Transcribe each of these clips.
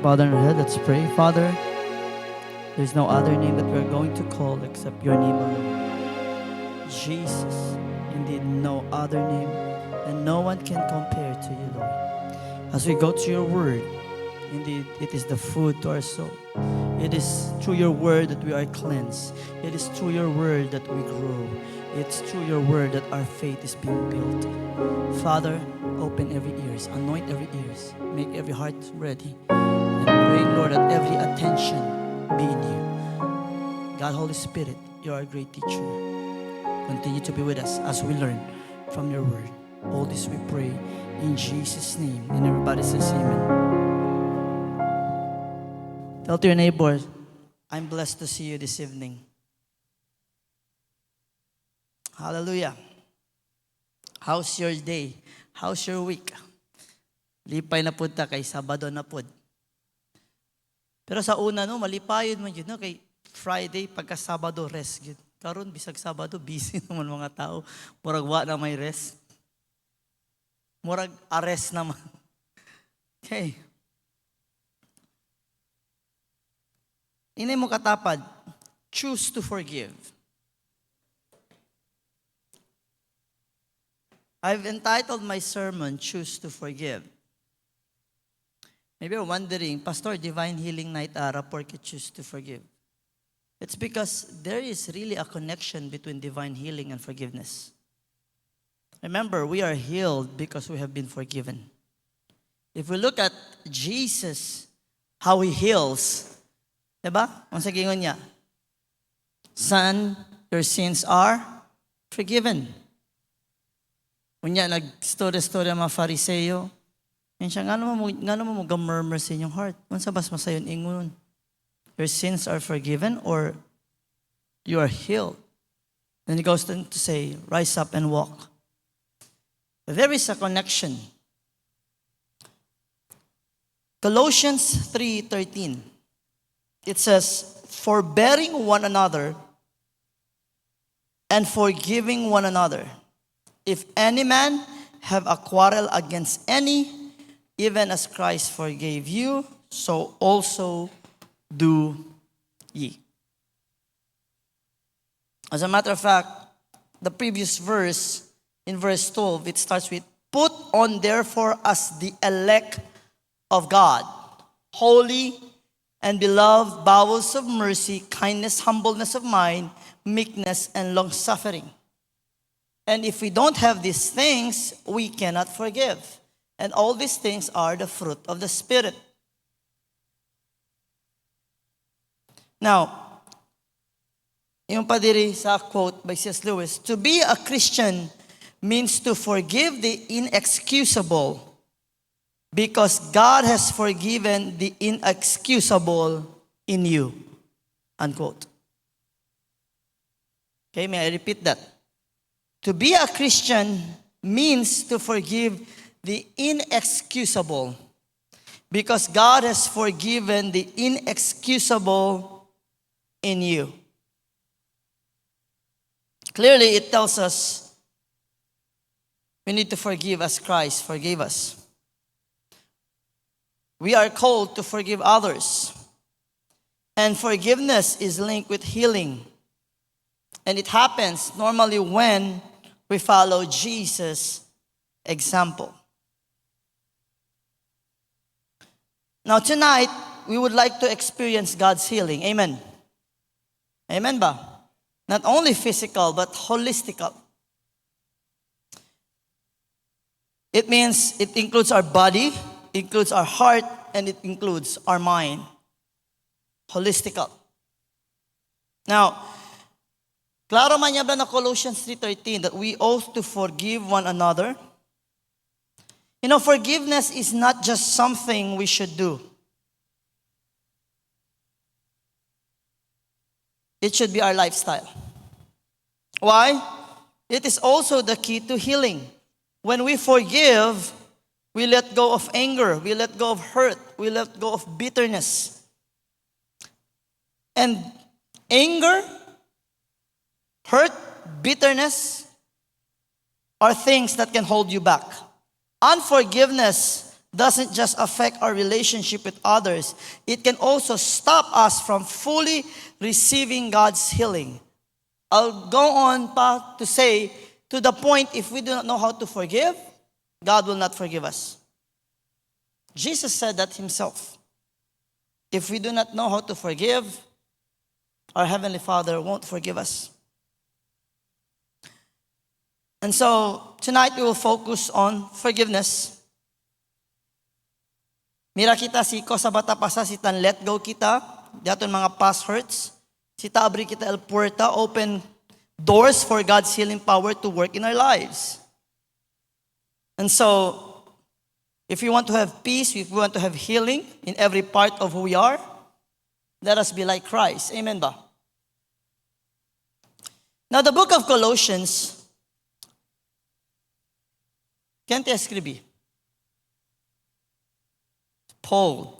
bow down our head. Let's pray. Father, there's no other name that we're going to call except your name alone. Jesus, indeed no other name, and no one can compare to you, Lord. As we go to your word, indeed it is the food to our soul. It is through your word that we are cleansed. It is through your word that we grow. It's through your word that our faith is being built. Father, open every ears, anoint every ears, make every heart ready, and praying, Lord, that every attention be in you. God, Holy Spirit, you are a great teacher. Continue to be with us as we learn from your word. All this we pray in Jesus' name. And everybody says amen. Tell to your neighbor, I'm blessed to see you this evening. Hallelujah. How's your day? How's your week? Lipay na pud ta kay Sabado na pud. Pero sa una no, malipayon man yun no, kay Friday pagka Sabado rest gyud. Karon bisag Sabado busy naman mga tao. Murag wa na may rest. Murag arrest naman. Okay. Inay mo katapad, choose to forgive. I've entitled my sermon, Choose to Forgive. Maybe you're wondering, Pastor, Divine Healing Night Ara, porque choose to forgive? It's because there is really a connection between divine healing and forgiveness. Remember, we are healed because we have been forgiven. If we look at Jesus, how He heals, diba? Ang sagingon niya, Son, your sins are forgiven. Unya, nag-story-story ang mga Fariseo. Yan siya, nga mo mag-murmur sa inyong heart. Kung sa bas masayon ingon, your sins are forgiven or you are healed. Then he goes to say, rise up and walk. There is a connection. Colossians 3:13. It says, forbearing one another and forgiving one another. If any man have a quarrel against any, even as Christ forgave you, so also do ye. As a matter of fact, the previous verse, in verse 12, it starts with, put on therefore as the elect of God, holy and beloved, bowels of mercy, kindness, humbleness of mind, meekness, and long-suffering. And if we don't have these things, we cannot forgive. And all these things are the fruit of the Spirit. Now, yung padiri sa quote by C.S. Lewis, to be a Christian means to forgive the inexcusable because God has forgiven the inexcusable in you. Unquote. Okay, may I repeat that? To be a Christian means to forgive the inexcusable because God has forgiven the inexcusable in you. Clearly, it tells us we need to forgive as Christ forgave us. We are called to forgive others. And forgiveness is linked with healing. And it happens normally when we follow Jesus' example. Now tonight, we would like to experience God's healing. Amen. Amen ba? Not only physical, but holistical. It means it includes our body, includes our heart, and it includes our mind. Holistical. Now, klaro man niya ba na Colossians 3:13 that we ought to forgive one another? You know, forgiveness is not just something we should do. It should be our lifestyle. Why? It is also the key to healing. When we forgive, we let go of anger, we let go of hurt, we let go of bitterness. And anger, hurt, bitterness are things that can hold you back. Unforgiveness doesn't just affect our relationship with others, it can also stop us from fully receiving God's healing. I'll go on pa to say, to the point, if we do not know how to forgive, God will not forgive us. Jesus said that himself. If we do not know how to forgive, our Heavenly Father won't forgive us. And so, tonight we will focus on forgiveness. Mira kita si ko sa bata pasa, si tan let go kita, daton mga past hurts. Si abri kita el puerta, open doors for God's healing power to work in our lives. And so, if we want to have peace, if we want to have healing in every part of who we are, let us be like Christ. Amen ba? Now, the book of Colossians, quem te escrevi? Paul.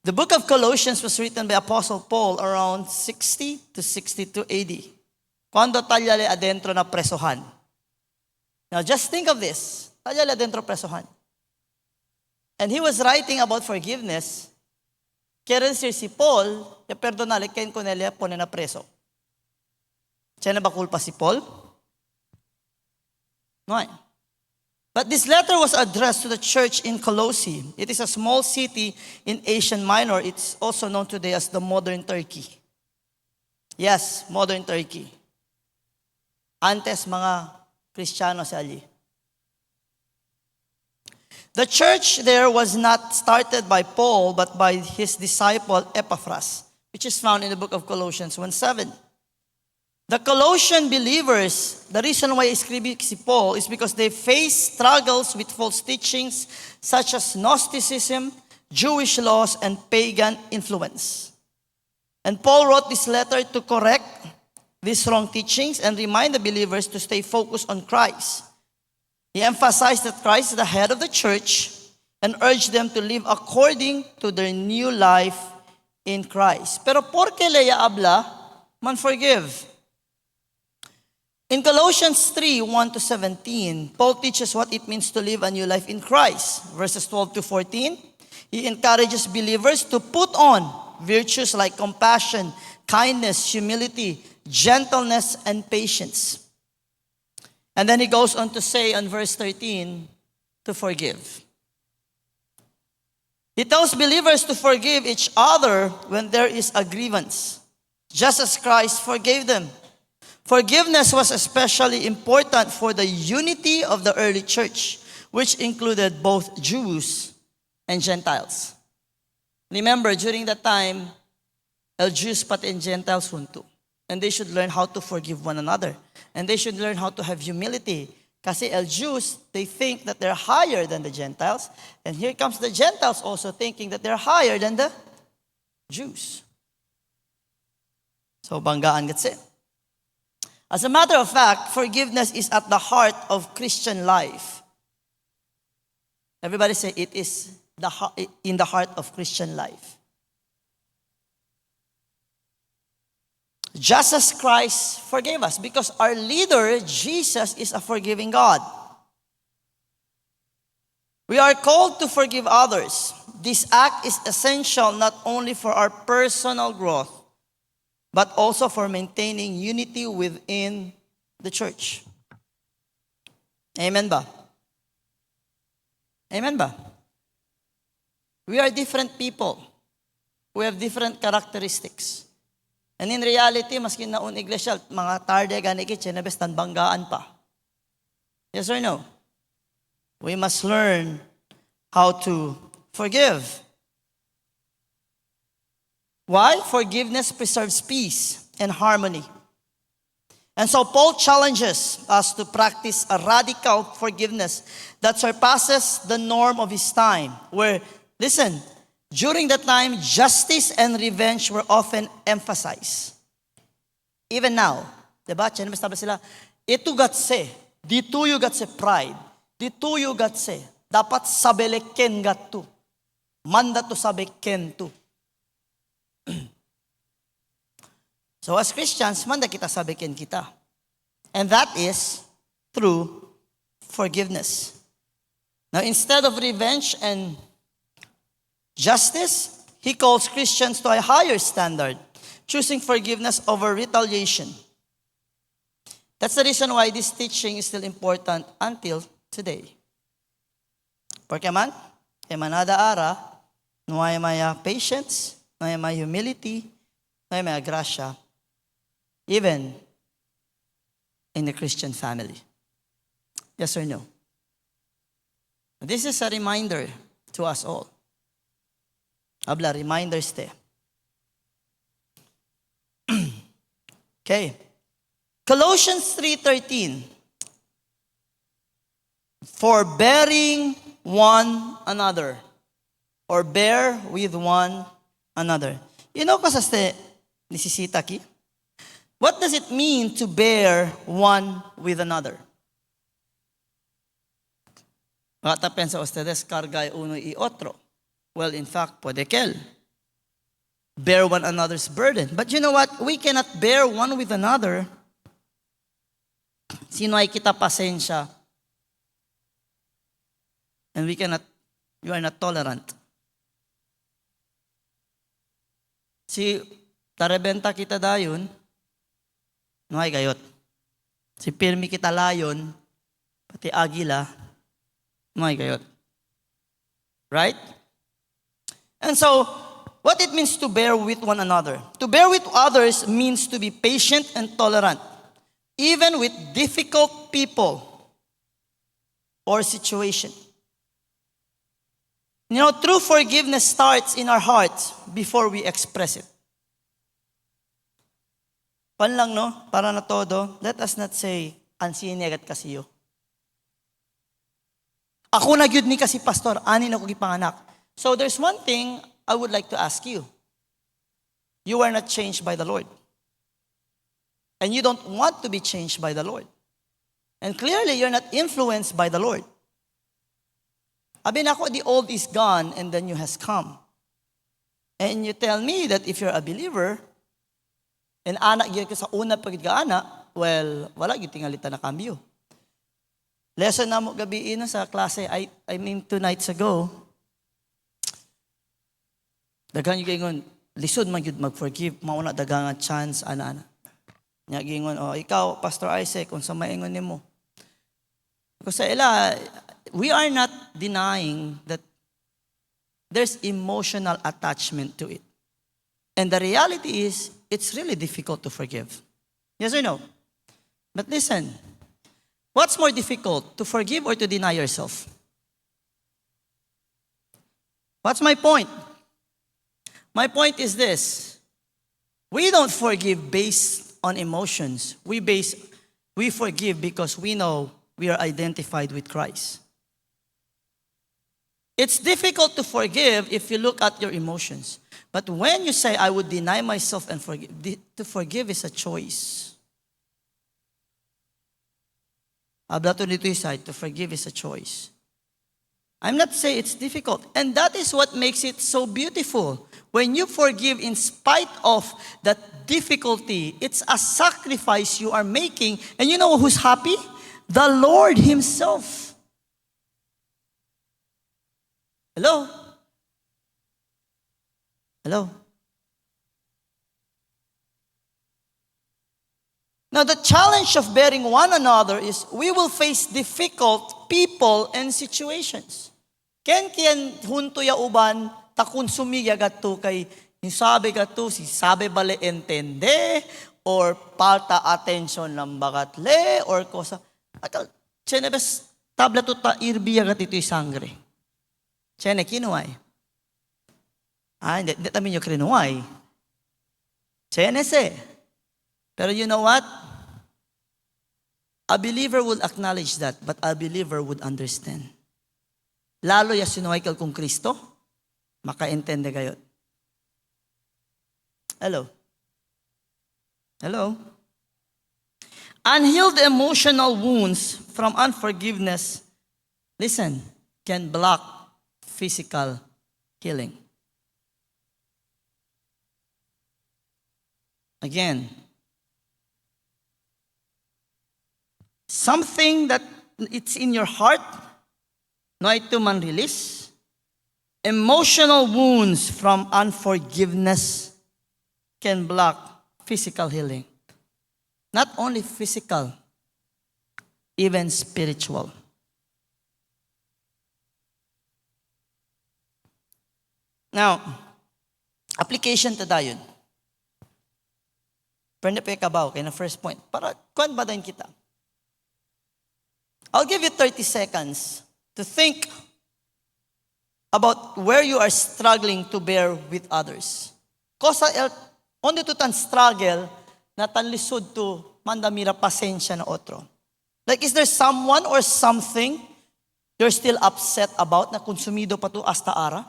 The book of Colossians was written by Apostle Paul around 60 to 62 AD. Cuando talyale adentro na presohan. Now, just think of this. Talyale adentro presohan. And he was writing about forgiveness. Kaya si Paul, ya perdonale kain Cornelia pone na preso. Siya na ba kulpa si Paul? No. But this letter was addressed to the church in Colossae. It is a small city in Asia Minor. It's also known today as the modern Turkey. Yes, modern Turkey. Antes mga Kristiyano si Ali. The church there was not started by Paul, but by his disciple Epaphras, which is found in the book of Colossians 1:7. The Colossian believers, the reason why escribí si Paul is because they faced struggles with false teachings such as Gnosticism, Jewish laws, and pagan influence. And Paul wrote this letter to correct these wrong teachings and remind the believers to stay focused on Christ. He emphasized that Christ is the head of the church and urged them to live according to their new life in Christ. Pero por qué leya habla, man forgive. In Colossians 3:1-17, Paul teaches what it means to live a new life in Christ. Verses 12-14, he encourages believers to put on virtues like compassion, kindness, humility, gentleness, and patience. And then he goes on to say on verse 13, to forgive. He tells believers to forgive each other when there is a grievance, just as Christ forgave them. Forgiveness was especially important for the unity of the early church, which included both Jews and Gentiles. Remember, during that time, Jews pati and Gentiles hunto. And they should learn how to forgive one another. And they should learn how to have humility. Kasi Jews, they think that they're higher than the Gentiles. And here comes the Gentiles also thinking that they're higher than the Jews. So, banggaan gatse. As a matter of fact, forgiveness is at the heart of Christian life. Everybody say, it is in the heart of Christian life. Just as Christ forgave us, because our leader, Jesus, is a forgiving God. We are called to forgive others. This act is essential not only for our personal growth, but also for maintaining unity within the church. Amen ba? Amen ba? We are different people. We have different characteristics. And in reality, maski naun iglesia, mga tarde gani kitchen, nabestan banggaan pa. Yes or no? We must learn how to forgive. Why? Forgiveness preserves peace and harmony. And so Paul challenges us to practice a radical forgiveness that surpasses the norm of his time. Where, listen, during that time, justice and revenge were often emphasized. Even now, diba? Basta sila, ito gatse, dito yu gatse pride, dito yu gatse, dapat sabeleken gatto, manda to sabeken to. So as Christians, manda kita sabikin kita. And that is through forgiveness. Now instead of revenge and Justice, he calls Christians to a higher standard, choosing forgiveness over retaliation. That's the reason why this teaching is still important until today. Porque man, manada ara, no hay maya patience, no hay maya humility, no hay maya gracia, even in the Christian family. Yes or no? This is a reminder to us all. Habla, reminders te. Okay. Colossians 3:13. Forbearing one another. Or bear with one another. You know kasi nisisita ki? What does it mean to bear one with another? Baka pensa ustedes, carga uno y otro. Well, in fact, puede que bear one another's burden. But you know what? We cannot bear one with another sino ay kita pasensya. And you are not tolerant. Si tarebenta kita dayon, no ay gayot. Si pirmi kita layon, pati agila, no ay gayot. Right? And so, what it means to bear with one another. To bear with others means to be patient and tolerant, even with difficult people or situation. You know, true forgiveness starts in our hearts before we express it. Pan lang, no? Para na todo, let us not say, ansiniagat kasiyo. Ako na gyud ni kasi pastor, ani na ko gipanganak. So there's one thing I would like to ask you. You are not changed by the Lord. And you don't want to be changed by the Lord. And clearly, you're not influenced by the Lord. Abi nako, the old is gone and the new has come. And you tell me that if you're a believer, and anak gyud ka sa una pagid ka ana, well, wala gyud tingalita na kambyo. Lesson na mo gabi ino sa klase, I mean 2 nights ago, daghan yung gingon, lisod man yun mag-forgive, mauna dagangan chance, ana-ana. Nya gingon, ikaw, Pastor Isaac, kung sa maingon nimo. Kasi ila, we are not denying that there's emotional attachment to it. And the reality is, it's really difficult to forgive. Yes or no? But listen, what's more difficult, to forgive or to deny yourself? What's my point? My point is this. We don't forgive based on emotions. We forgive because we know we are identified with Christ. It's difficult to forgive if you look at your emotions. But when you say, I would deny myself and forgive, to forgive is a choice. Habla to dito side, to forgive is a choice. I'm not saying it's difficult. And that is what makes it so beautiful. When you forgive in spite of that difficulty, it's a sacrifice you are making. And you know who's happy? The Lord Himself. Hello? Hello? Now, the challenge of bearing one another is we will face difficult people and situations. Ken hunto ya uban, takun sumiya gato kay sabi gato, si sabi bale entende, or palta attention ng bagatle, or kosa. Atal, chenebes tabla tuta irbiya gatito sangre. Chene kinuay. Hindi tamin yung kinuay. Chenese. Pero you know what? A believer would acknowledge that, but a believer would understand. Lalo ya sinuhay kal kung Kristo, makaintende kayo. Hello? Hello? Unhealed emotional wounds from unforgiveness, listen, can block physical healing. Again, something that it's in your heart, no ito man release, Emotional wounds from unforgiveness can block physical healing. Not only physical, even spiritual. Now, application to dayon. Pwede pa ikabaw, kaya na first point. Para, kuwan ba din kita? I'll give you 30 seconds to think about where you are struggling to bear with others. Kosa onde to tan struggle na tan lisod to mandamira pasensya na otro. Like, is there someone or something you're still upset about na konsumido pa to hasta ara?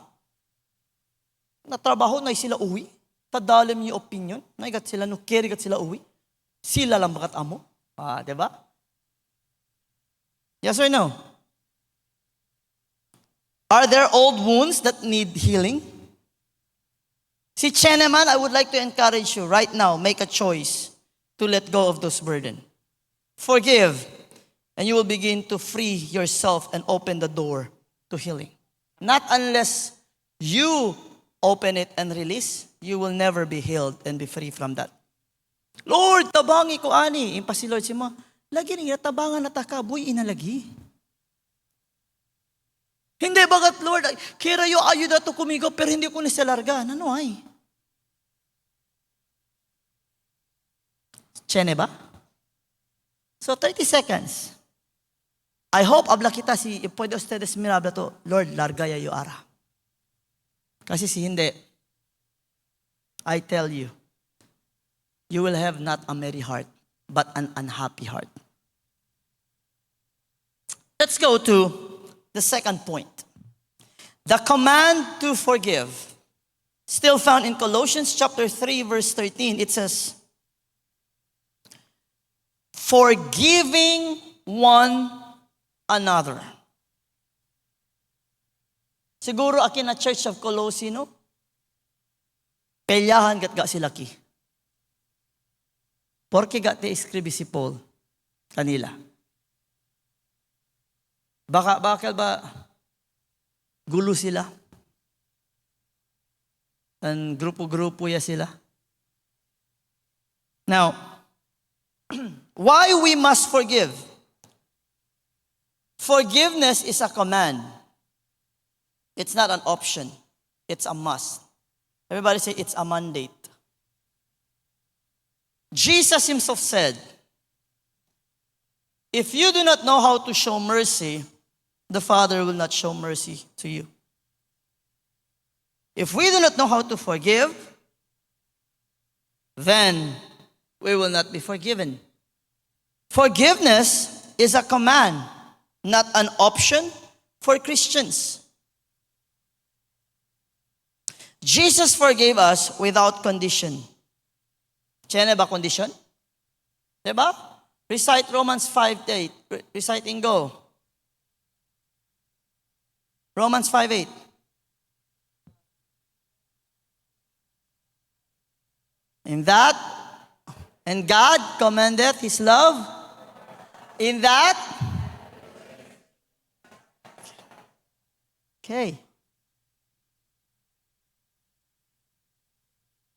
Na trabaho na sila uwi? Tadalim yung opinion? Na igat sila no care, igat sila uwi? Sila lang bakat amo? Diba? Yes or no? Are there old wounds that need healing? Si Cheneman, I would like to encourage you right now, make a choice to let go of those burdens. Forgive, and you will begin to free yourself and open the door to healing. Not unless you open it and release, you will never be healed and be free from that. Lord, tabangi ko ani. Impasi Lord si mo, lagi niya tabangan na takaboy inalagi. Hindi bagat Lord, kira yo ayuda to kumigo pero hindi ko nisalarga. Ano ay? Chene ba? So 30 seconds. I hope abla kita si pwede ustedes mirabla to, Lord, larga ya yo ara. Kasi si hindi, I tell you, you will have not a merry heart, but an unhappy heart. Let's go to the second point. The command to forgive. Still found in Colossians chapter 3, verse 13. It says, forgiving one another. Siguro akin na Church of Colossae, no? Pelyahan gat sila ki. Porque gat te iskribi si Paul kanila. Bakal ba gulo sila? And grupo-grupo ya sila. Now, why we must forgive? Forgiveness is a command. It's not an option. It's a must. Everybody say it's a mandate. Jesus himself said, if you do not know how to show mercy, the Father will not show mercy to you. If we do not know how to forgive, then we will not be forgiven. Forgiveness is a command, not an option for Christians. Jesus forgave us without condition. Tiyan ba condition? Diba? Recite Romans 5:8. Reciting go. Romans 5:8. In that, and God commendeth His love. In that, okay.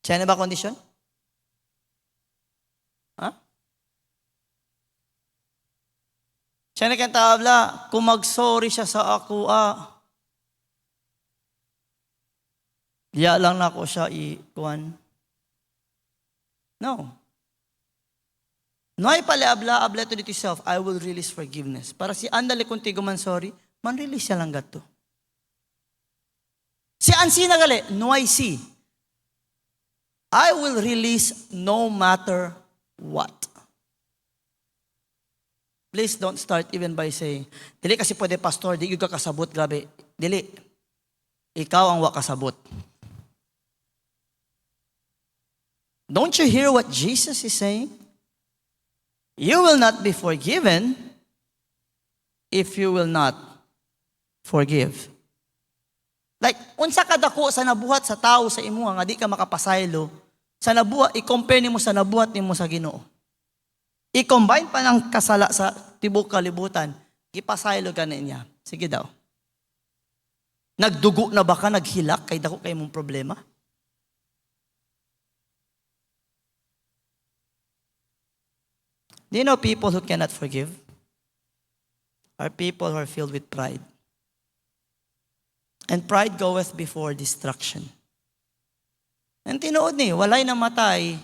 Tiyan ba condition? Ha? Tiyan kang tabla, kung mag-sorry siya sa ako, diya lang na ako siya ikuan. No. No ay pala-abla to dito self, I will release forgiveness. Para si andali kung tigo man sorry, man-release siya lang gato. Si ansi na gali, no I see. I will release no matter what. Please don't start even by saying, dili kasi pwede pastor, di ka kasabot, grabe. Dili. Ikaw ang wakasabot. Don't you hear what Jesus is saying? You will not be forgiven if you will not forgive. Like, unsa ka dako sa nabuhat sa tao sa imo nga di ka makapasaylo, sa nabuhat, i-compare nimo sa nabuhat nimo sa Ginoo. I-combine pa ng kasala sa tibok kalibutan, ipasaylo ka na niya. Sige daw. Nagdugo na ba ka, naghilak, kay dako kay mong problema? Do you know people who cannot forgive? Are people who are filled with pride. And pride goeth before destruction. And tinuod ni, walay namatay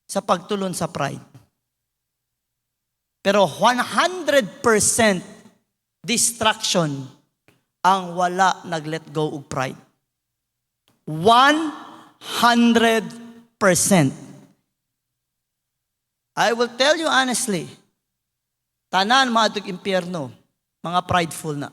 sa pagtulon sa pride. Pero 100% destruction ang wala nag-let go of pride. 100%. I will tell you honestly, tanan maadtog impyerno, mga prideful na.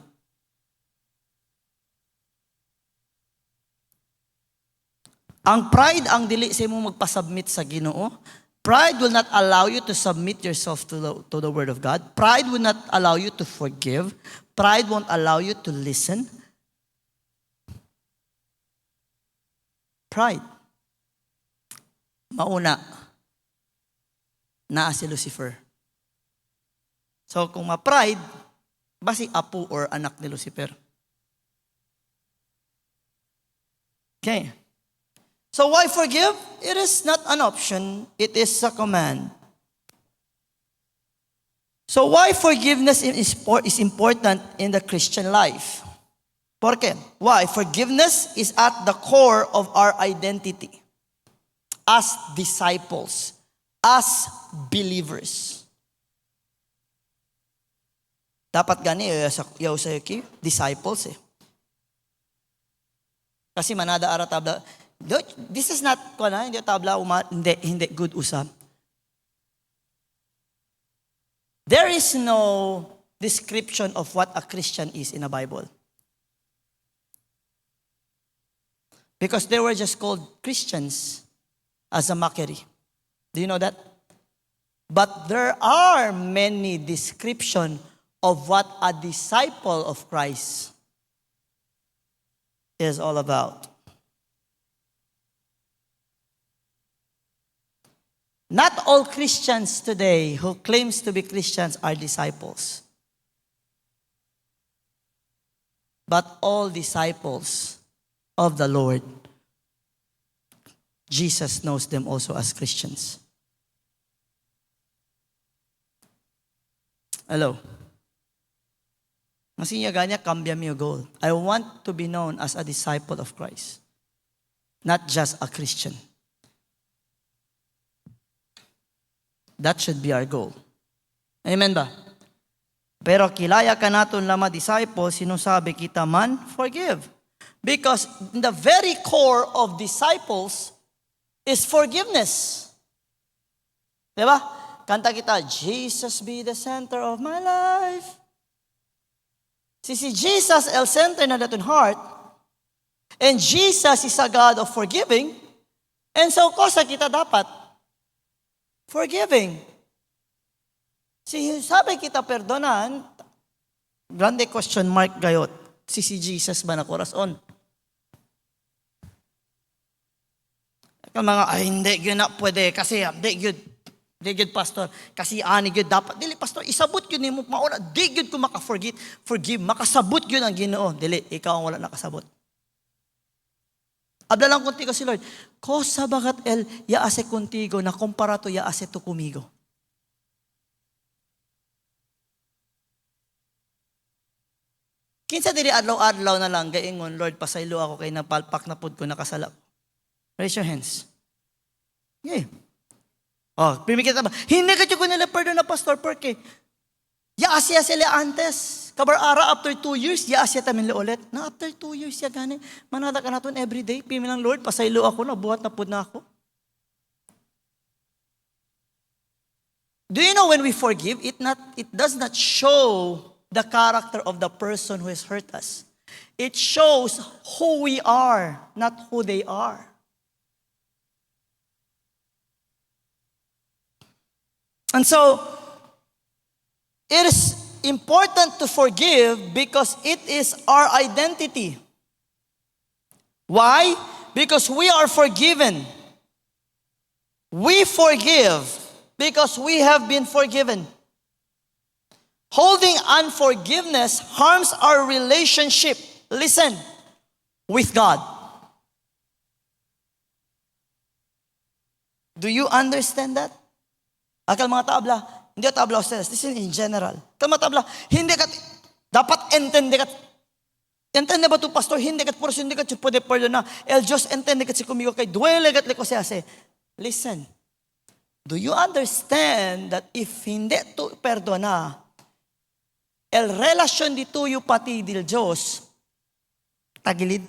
Ang pride ang dili sa imong magpasubmit sa Ginoo. Pride will not allow you to submit yourself to the Word of God. Pride will not allow you to forgive. Pride won't allow you to listen. Pride. Mauna, naa si Lucifer. So kung ma-pride, basi apo or anak ni Lucifer. Okay. So why forgive? It is not an option. It is a command. So why forgiveness is important in the Christian life? ¿Por qué? Why? Forgiveness is at the core of our identity as disciples, as believers. Dapat gani yaw sa disciples eh. Kasi manada ara tabla. This is not hindi tabla hindi good usap. There is no description of what a Christian is in the Bible. Because they were just called Christians as a mockery. Do you know that? But there are many descriptions of what a disciple of Christ is all about. Not all Christians today who claims to be Christians are disciples. But all disciples of the Lord, Jesus knows them also as Christians. Hello. Masinya ganya, cambia mi goal. I want to be known as a disciple of Christ. Not just a Christian. That should be our goal. Amen ba? Pero kilaya ka naton lama disciples, sinusabi kita man, forgive. Because the very core of disciples is forgiveness. Diba? Kanta kita, Jesus be the center of my life. Si Jesus el center na daton heart, and Jesus is a God of forgiving, and so kosa kita dapat forgiving. Sabi kita perdonan, grande question mark gayot. Si Jesus ba na korason? Kaya mga, hindi yun na pwede kasi hindi yun pastor, kasi ani yun dapat. Dili pastor, isabot yun mo mauna, di yun ko forgive, makasabot yun ang Ginoo. Dili, ikaw ang wala nakasabot. Habla lang contigo si Lord, cosa bagat el ya hace contigo na comparato ya hace tu conmigo. Kinsa diri adlaw-adlaw na lang gaingon, Lord, pasaylo ako kay napalpak na pud ko nakasala. Raise your hands. Yeah. Oh, primikita ba? Hindi ka ko nila pardon na pastor porque ya asya sila antes. Kabar ara after 2 years, ya asya tamin li ulit. Na after 2 years ya gani, manada ka naton every day. Pimi lang Lord, pasaylo ako na buhat na pud na ako. Do you know when we forgive, it does not show the character of the person who has hurt us. It shows who we are, not who they are. And so, it is important to forgive because it is our identity. Why? Because we are forgiven. We forgive because we have been forgiven. Holding unforgiveness harms our relationship Listen, with God. Do you understand that? Akal mga tabla, hindi ka tabla ustedes. This is in general. Akal mga tabla, hindi ka, dapat entende ka. Entende ba tu pastor? Hindi ka, por hindi ka pwede perdonar. El Diyos entende ka si kumigo kay duele kat liko siya se. Listen, do you understand that if hindi tu perdona, el relasyon di tuyo pati dil Diyos, tagilid.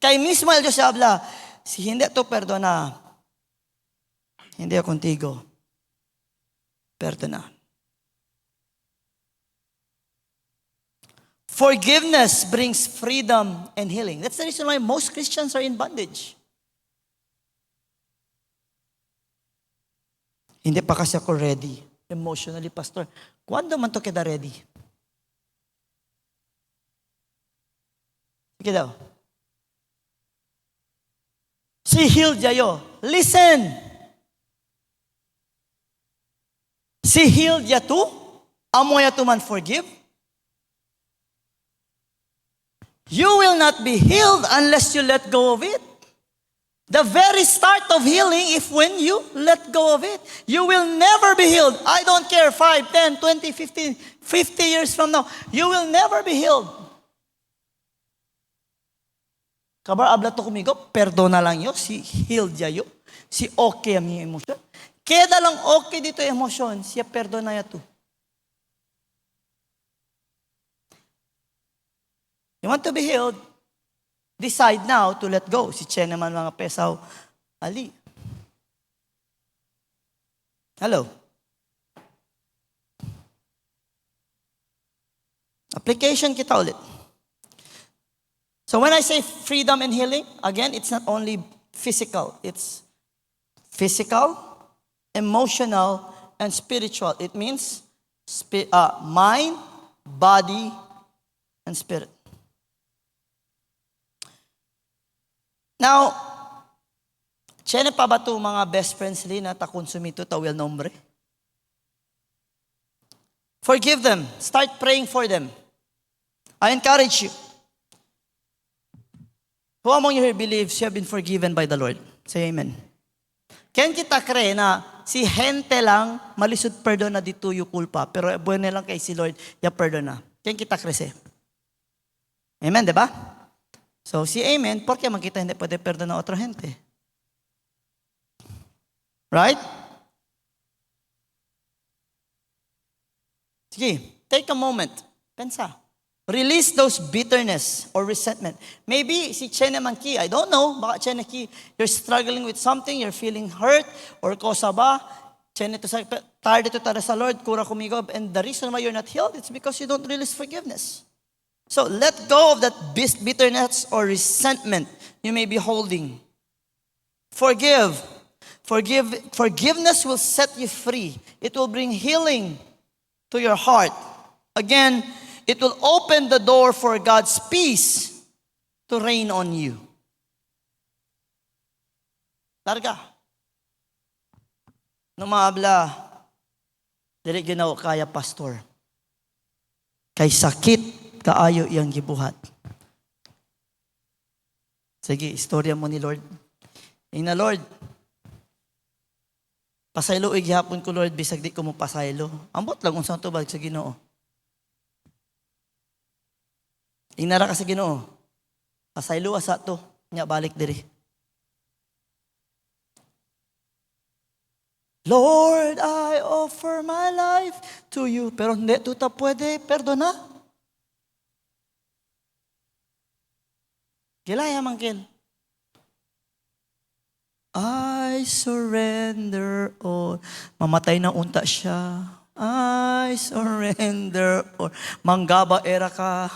Kay mismo el Diyos habla, si hindi tu perdona, hindi ako contigo. Perdona. Forgiveness brings freedom and healing. That's the reason why most Christians are in bondage. Hindi pa kasi ako ready. Emotionally, pastor. Kuwando man to kita ready? Sige daw. Si healed yayo. Listen. Si healed ya tu? Amo ya tu man forgive? You will not be healed unless you let go of it. The very start of healing, if when you let go of it, you will never be healed. I don't care, 5, 10, 20, 15, 50 years from now, you will never be healed. Kabar abla to kumigo, perdona lang yo, si healed yayo, si okay ang emosyon. Kaya lang okay dito yung emosyon, siya perdona ya to. You want to be healed? Decide now to let go. Si Chen naman mga pesaw, ali. Hello. Application kita ulit. So when I say freedom and healing, again, it's not only physical. It's physical, emotional, and spiritual. It means mind, body, and spirit. Now, chene pa ba ito mga best friends li na ta-consumito ta will nombre? Forgive them. Start praying for them. I encourage you. Who among you here believes you have been forgiven by the Lord? Say amen. Ken kita kre na si gente lang malisod perdon na dito yung kulpa, pero bueno lang kay si Lord, ya perdon na. Ken kita kre se. Amen, di ba? So, si amen, porque makita hindi pwede perdon na otra gente. Right? Sige, take a moment. Pensa. Release those bitterness or resentment. Maybe si Chene Manki, I don't know, baka Chene Ki, you're struggling with something, you're feeling hurt, or kosa ba, Chene to sa, tired ito tara sa Lord, kura kumigo, and the reason why you're not healed, it's because you don't release forgiveness. So let go of that bitterness or resentment you may be holding. Forgiveness will set you free. It will bring healing to your heart. Again, it will open the door for God's peace to reign on you. Larga. Numabla, dili ginaw kaya pastor. Kay sakit kaayo iyang gibuhat. Sige, istorya mo ni Lord. Ina Lord, pasaylo ighapon ko Lord, bisag di ko mo pasaylo. Ambot lang unsang tubag sa Ginoo. Inara ka sa Ginoo. Pasaylo asa to, nya balik diri. Lord, I offer my life to you. Pero hindi tuta pwede, perdona. Gilaya mangkin. I surrender all. Mamatay na unta siya. I surrender all. Manggaba era ka.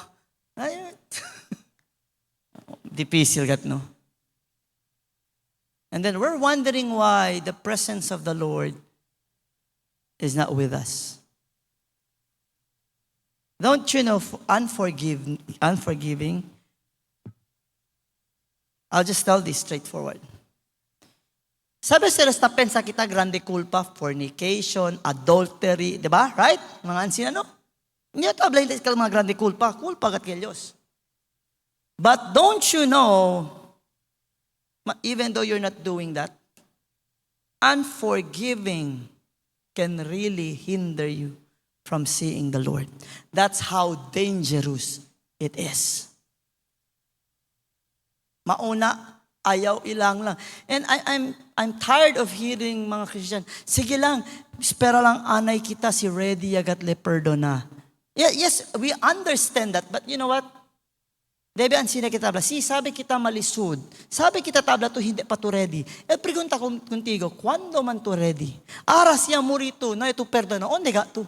Ay, Difícil kat, no? And then we're wondering why the presence of the Lord is not with us. Don't you know, unforgiving, I'll just tell this straightforward. Sabi sila sa pensa kita, grande culpa, fornication, adultery, di ba? Right? Mga ansin ano? Hindi ito ablay ka mga grande culpa. Culpa kat kay Diyos. But don't you know, even though you're not doing that, unforgiving can really hinder you from seeing the Lord. That's how dangerous it is. Mauna, ayaw ilang lang. And I'm tired of hearing mga Christian, sige lang, espera lang anay kita si ready agat leperdo na. Yes, we understand that, but you know what? Debe ang sina kita tabla, sabi kita malisud, sabi kita tabla to hindi pa to ready. Pregunta ko contigo, quando man to ready? Aras ya murito na ito perdono, onde ga to?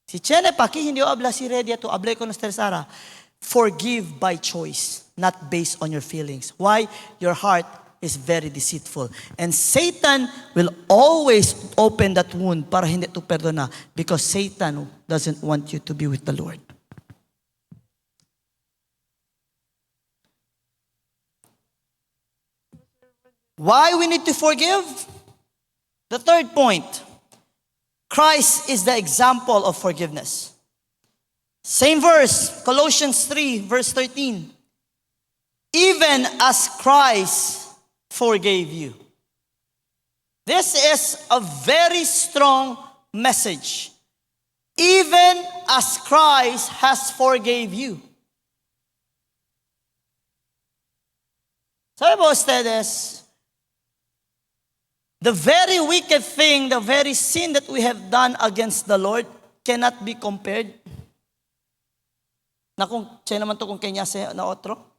Si Chene Paki, hindi o abla si ready ato, ablay ko na Sara, forgive by choice, not based on your feelings. Why? Your heart is very deceitful. And Satan will always open that wound para hindi to perdona because Satan doesn't want you to be with the Lord. Why we need to forgive? The third point, Christ is the example of forgiveness. Same verse, Colossians 3, verse 13. Even as Christ forgave you. This is a very strong message. Even as Christ has forgave you. Sabi po ustedes, the very wicked thing, the very sin that we have done against the Lord cannot be compared. Na kung siya naman to kung kanya na otro.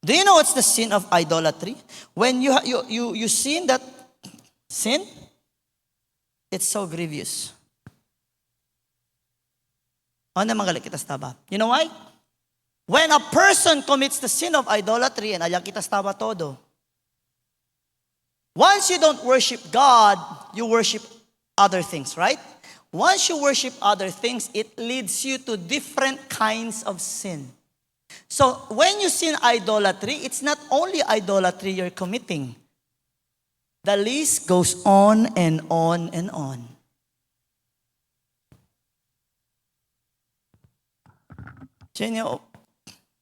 Do you know what's the sin of idolatry? When you sin that sin, it's so grievous. Ano magalit kita staba? You know why? When a person commits the sin of idolatry, and alam kita staba todo, once you don't worship God, you worship other things, right? Once you worship other things, it leads you to different kinds of sin. So, when you sin idolatry, it's not only idolatry you're committing. The list goes on and on and on. Sinyo,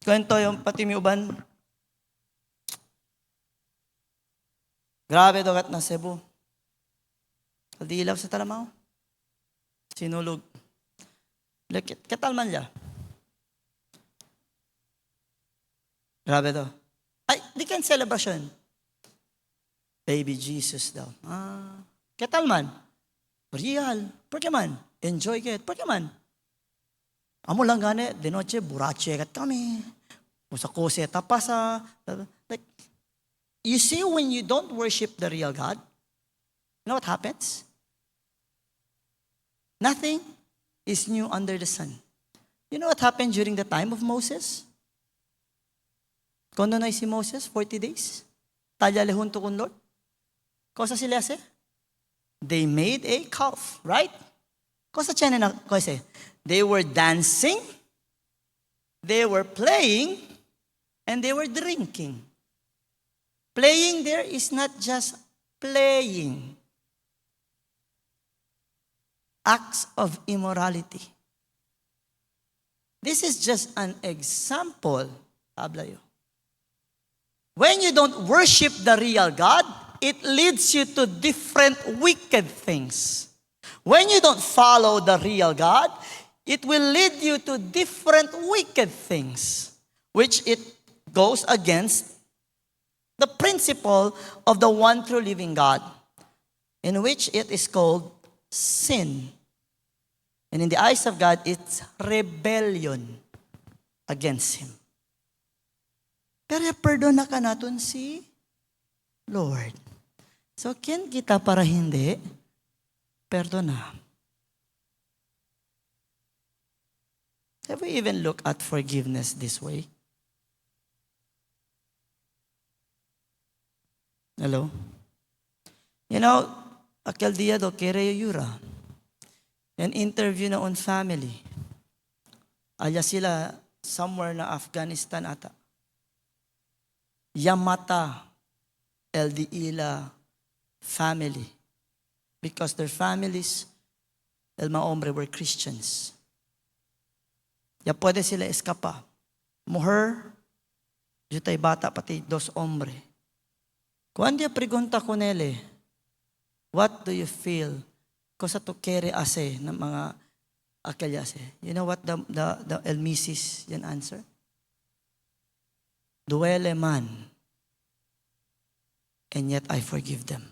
kwento yung pati mi uban. Grabe dogat na Cebu. Kaldilaw sa Talamao. Sinulog. Katalman niya. Grabe daw. Ay, di kan celebration. Baby Jesus daw. Ketal man. Real. Porque man. Enjoy it. Porque man. Amo lang gani, de noche, burache kat kami. Musa kose tapasa. Like, you see when you don't worship the real God, you know what happens? Nothing is new under the sun. You know what happened during the time of Moses? Kondo na si Moses, 40 days. Talyalehon to kun Lord. Kosa sila se? They made a calf, right? Kosa chene na kosa? They were dancing, they were playing, and they were drinking. Playing there is not just playing. Acts of immorality. This is just an example, hablayo. When you don't worship the real God, it leads you to different wicked things. When you don't follow the real God, it will lead you to different wicked things, which it goes against the principle of the one true living God, in which it is called sin. And in the eyes of God, it's rebellion against Him. Pero perdona ka natin si Lord. So, kin kita para hindi perdona. Have we even looked at forgiveness this way? Hello? You know, aquel día do kere yura. An interview na on family. Alya sila somewhere na Afghanistan ata. Yamata, Eldiila family. Because their families, el mga hombre, were Christians. Ya pwede sila eskapa. Mujer, jutay bata pati dos hombre. Kung dia pregunta ko nele, what do you feel? Cosa to kere ase ng mga akalyase. You know what the El Misis yan answer? Duele man, and yet I forgive them.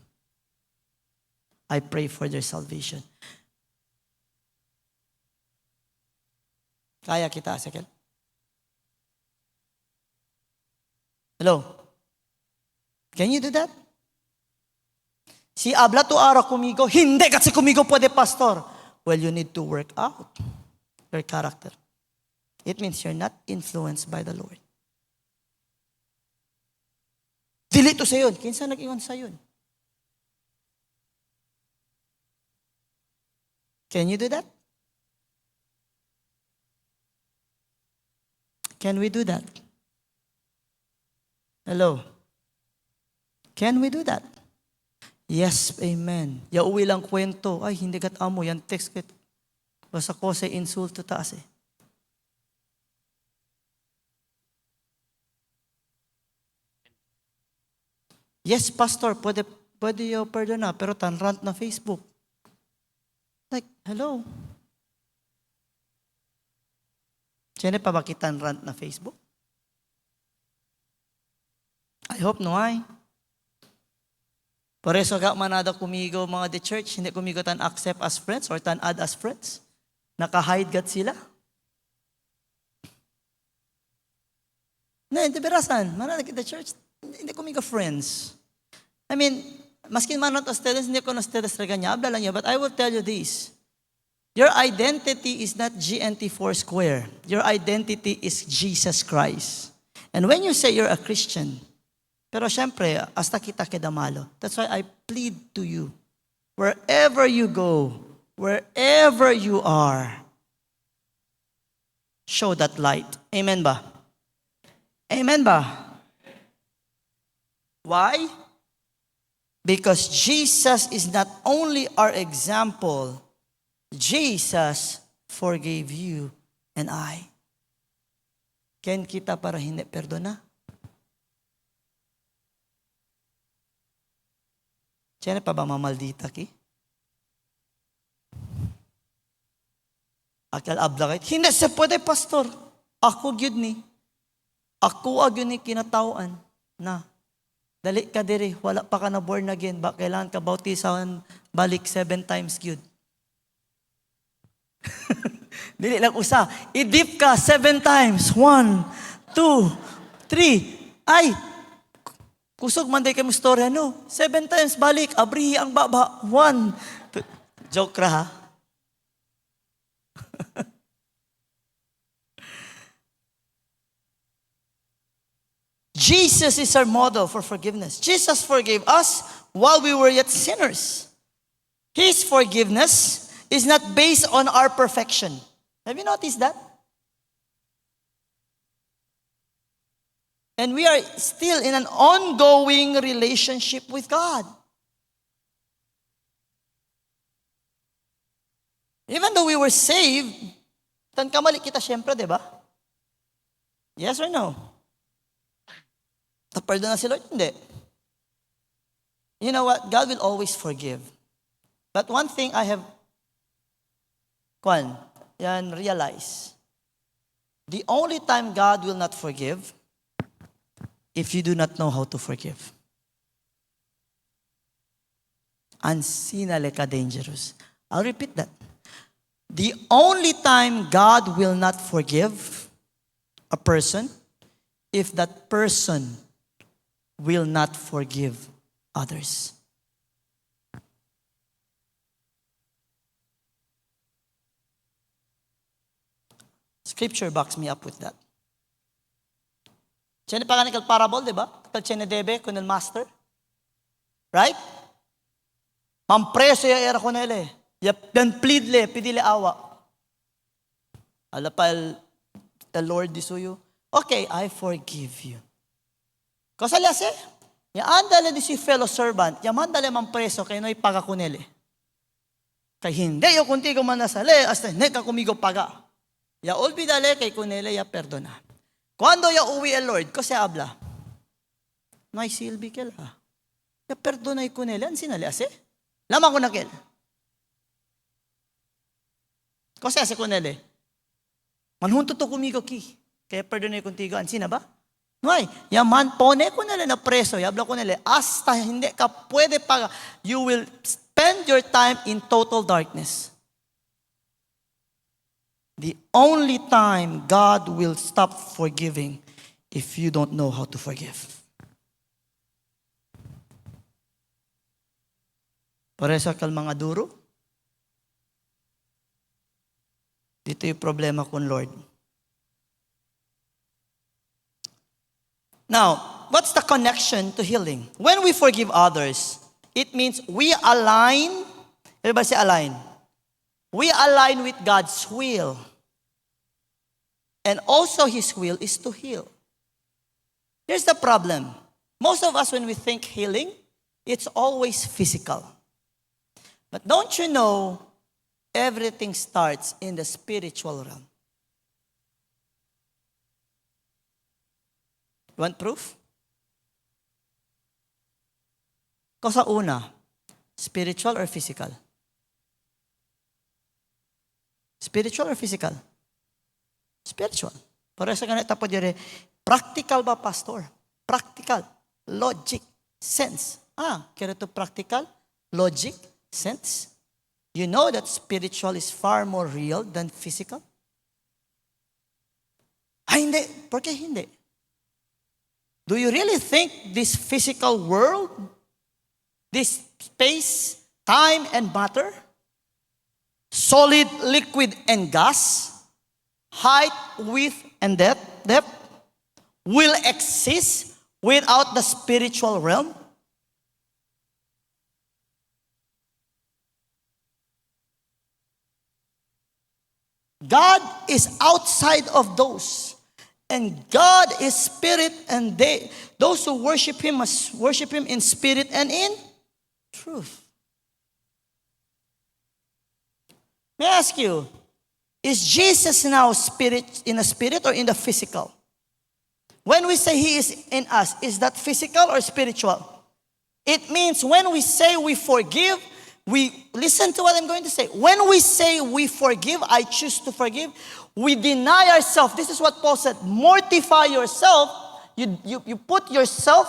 I pray for their salvation. Kaya kita, Ezekiel? Hello? Can you do that? Si habla tu ara kumigo, hindi kasi kumigo pwede, pastor. Well, you need to work out your character. It means you're not influenced by the Lord. Dili to sayon. Kinsa nag-ingon sayon? Can you do that? Can we do that? Hello? Can we do that? Yes, amen. Yauwi lang kwento. Ay, hindi kat amo. Yan text kit. Basta ko sa insulto taas eh. Yes, pastor, pwede yung pardon na, pero tanrant na Facebook. Like, hello? Sino pa ba kita rant na Facebook? I hope no ay. Por eso ga manada kumigo mga the church, hindi kumigo tan accept as friends or tan add as friends. Naka-hide gat sila. Na, hindi berasan. Manada kita church, hindi kumigo friends. I mean, maskin man not ustedes, hindi ko na ustedes reganya, habla lang niya, but I will tell you this. Your identity is not GNT4 square. Your identity is Jesus Christ. And when you say you're a Christian, pero syempre, hasta kita kedamalo. That's why I plead to you, wherever you go, wherever you are, show that light. Amen ba? Amen ba? Why? Because Jesus is not only our example, Jesus forgave you and I. Ken kita para hindi perdona? Sino pa ba mamaldita ki? Akal abla kahit, hindi sa pwede, pastor. Ako gyud ni. Ako agyo ni kinatawaan na. Dali ka diri, wala pa ka na born again. Ba, kailangan ka bautisahan balik 7 times gyud. Dili lang usa. I-dip ka 7 times. 1, 2, 3. Ay, kusog man day kayo storya, no? 7 times balik, abrihi ang baba. 1. Joke ra ha? Jesus is our model for forgiveness. Jesus forgave us while we were yet sinners. His forgiveness is not based on our perfection. Have you noticed that? And we are still in an ongoing relationship with God. Even though we were saved, tan kamali kita syempre, di ba? Yes or no? Napardon na si Lord? Hindi. You know what? God will always forgive. But one thing I have realize. The only time God will not forgive if you do not know how to forgive. Ansinale ka dangerous. I'll repeat that. The only time God will not forgive a person if that person will not forgive others. Scripture backs me up with that. Sino pa ka parable, di ba? Kal sino debe kun el master? Right? Mampreso ya era ko na ele. Dan pleadle, pidile awa. Alapal, the Lord disuyo. Okay, I forgive you. Kasala se, ya andale di si fellow servant, ya mandale man preso, kay no'y paga kunili. Kay hindi yo kuntigo man nasale, hasta hindi ka kumigo paga. Ya olvidale kay kunili ya perdona. Cuando ya uwi el Lord, kasi habla, no hay silbi que la. Ya perdona y kunili, an sinali ase? Lama ko na kel. Kasi ase kunili, manhunto to kumigo ki, kaya perdona y kuntigo, an sina ba? Ngay, yaman pone ko nila na preso, yabla ko nila, hasta hindi ka pwede paga, you will spend your time in total darkness. The only time God will stop forgiving if you don't know how to forgive. Paresa kal mga duro. Dito yung problema con Lord. Now, what's the connection to healing? When we forgive others, it means we align, everybody say align. We align with God's will. And also His will is to heal. Here's the problem. Most of us, when we think healing, it's always physical. But don't you know, everything starts in the spiritual realm. Want proof? Kasi una, spiritual or physical? Spiritual or physical? Spiritual. Para sa ganito po dire, practical ba, pastor? Practical. Logic. Sense. Kaya ito practical? Logic? Sense? You know that spiritual is far more real than physical? Hindi. ¿Por qué hindi? Do you really think this physical world, this space, time, and matter, solid, liquid, and gas, height, width, and depth, will exist without the spiritual realm? God is outside of those. And God is spirit, and those who worship Him must worship Him in spirit and in truth. May I ask you, is Jesus now in the spirit or in the physical? When we say He is in us, is that physical or spiritual? It means when we say we forgive, listen to what I'm going to say. When we say we forgive, I choose to forgive, we deny ourselves. This is what Paul said. Mortify yourself. You put yourself,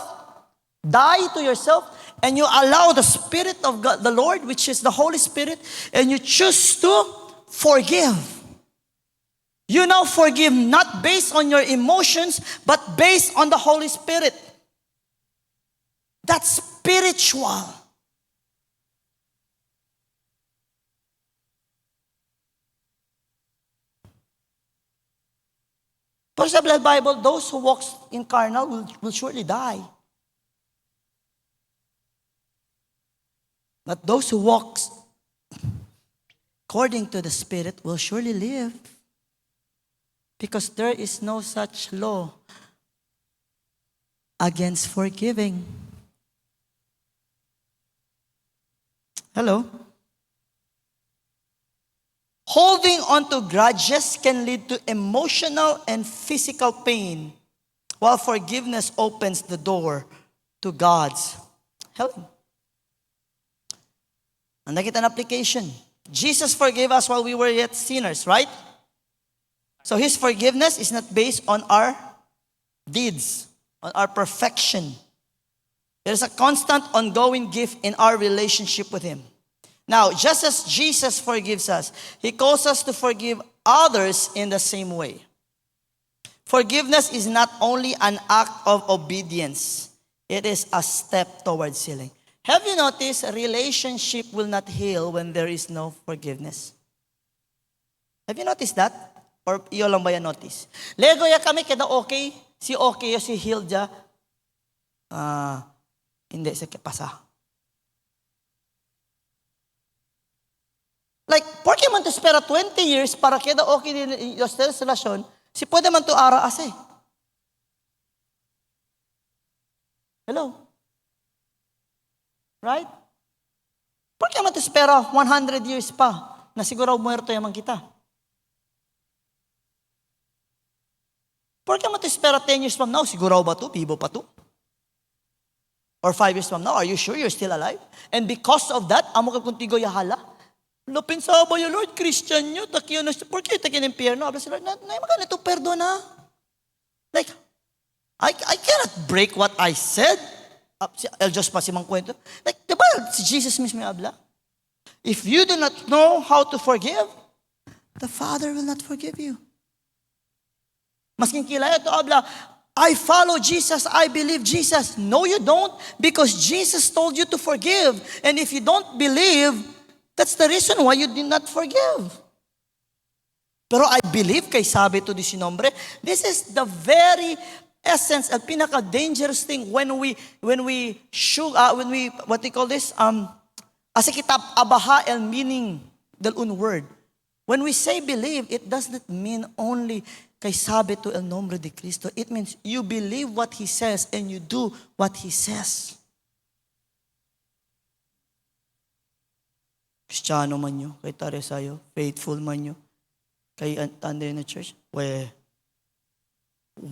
die to yourself, and you allow the Spirit of God, the Lord, which is the Holy Spirit, and you choose to forgive. You now forgive not based on your emotions, but based on the Holy Spirit. That's spiritual. For the Bible, those who walk in carnal will surely die. But those who walk according to the Spirit will surely live. Because there is no such law against forgiving. Hello? Holding on to grudges can lead to emotional and physical pain, while forgiveness opens the door to God's healing. And nakita an application. Jesus forgave us while we were yet sinners, right? So His forgiveness is not based on our deeds, on our perfection. There is a constant, ongoing gift in our relationship with Him. Now, just as Jesus forgives us, He calls us to forgive others in the same way. Forgiveness is not only an act of obedience, it is a step towards healing. Have you noticed a relationship will not heal when there is no forgiveness? Have you noticed that? Or iyo lang ba yan notice? Lego ya kami kada okay, si okay si healed ya. Hindi sa pasa. Like, porque man to espera 20 years para queda okay din yung relasyon, si pwede man to ara ase. Hello? Right? Por que mo espera 100 years pa na siguro muerto yaman kita? Por que mo espera 10 years from now? Siguro ba to? Vivo pa to? Or 5 years from now, are you sure you're still alive? And because of that, amo ka kuntigo yahala? Lupin sa ba yung Lord, Christian nyo, takiyo na, por que takiyo ng impyerno? Abla si Lord, na maganito, perdona. Like, I cannot break what I said. El Diyos pa si mang kwento. Like, diba, si Jesus mismo yung abla? If you do not know how to forgive, the Father will not forgive you. Masking kilaya to abla, I follow Jesus, I believe Jesus. No, you don't, because Jesus told you to forgive. And if you don't believe, that's the reason why you did not forgive. Pero I believe, kay sabi to di sinombre, this is the very essence at pinaka-dangerous thing when we what they call this, as a kitab abaha el meaning del un word. When we say believe, it does not mean only kay sabi to el nombre de Cristo. It means you believe what He says and you do what He says. Kristiyano man nyo, kay Taresayo, faithful man nyo, kay Tande na church,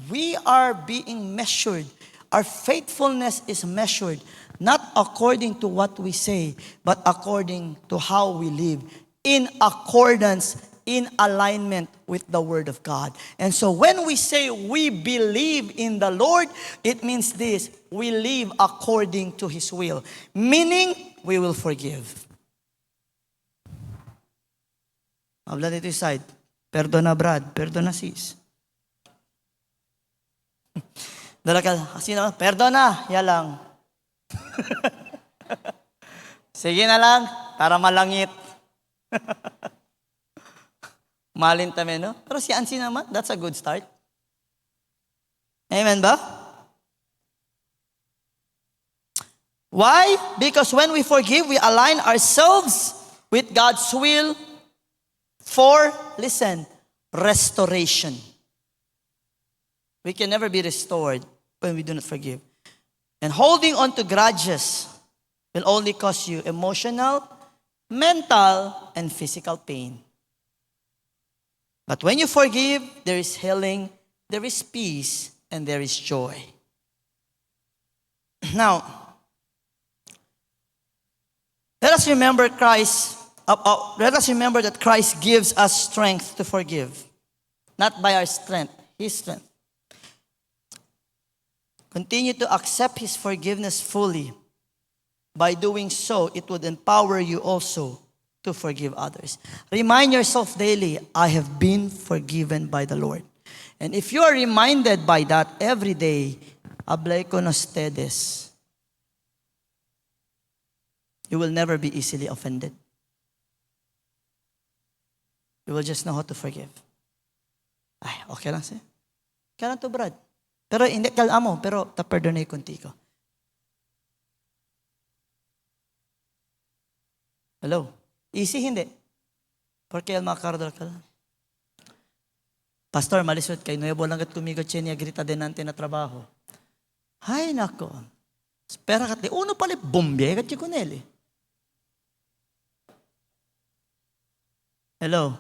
we are being measured. Our faithfulness is measured not according to what we say, but according to how we live, in accordance, in alignment with the Word of God. And so when we say we believe in the Lord, it means this: we live according to His will, meaning we will forgive. Habla dito side. Perdona Brad, perdona sis. Dala ka, sino? Perdona, ya lang. Sige na lang, para malangit. Malin tame, no? Pero si Ansi naman, that's a good start. Amen ba? Why? Because when we forgive, we align ourselves with God's will for, listen, restoration. We can never be restored when we do not forgive. And holding on to grudges will only cause you emotional, mental, and physical pain. But when you forgive, there is healing, there is peace, and there is joy. Now, let us remember let us remember that Christ gives us strength to forgive. Not by our strength, His strength. Continue to accept His forgiveness fully. By doing so, it would empower you also to forgive others. Remind yourself daily, I have been forgiven by the Lord. And if you are reminded by that every day, hablay con ustedes, you will never be easily offended. You will just know how to forgive. Ay, okay lang siya. Kaya lang to, Brad. Pero hindi, kalamo, pero ta-perdonay contigo. Hello? Easy, hindi? Porque el makardal ka lang. Pastor, malisod kay Nuevo lang kat kumigot siya niya grita din natin na trabaho. Hay, nako. Espera kat uno pala, bombe kat yung kuneli. Hello?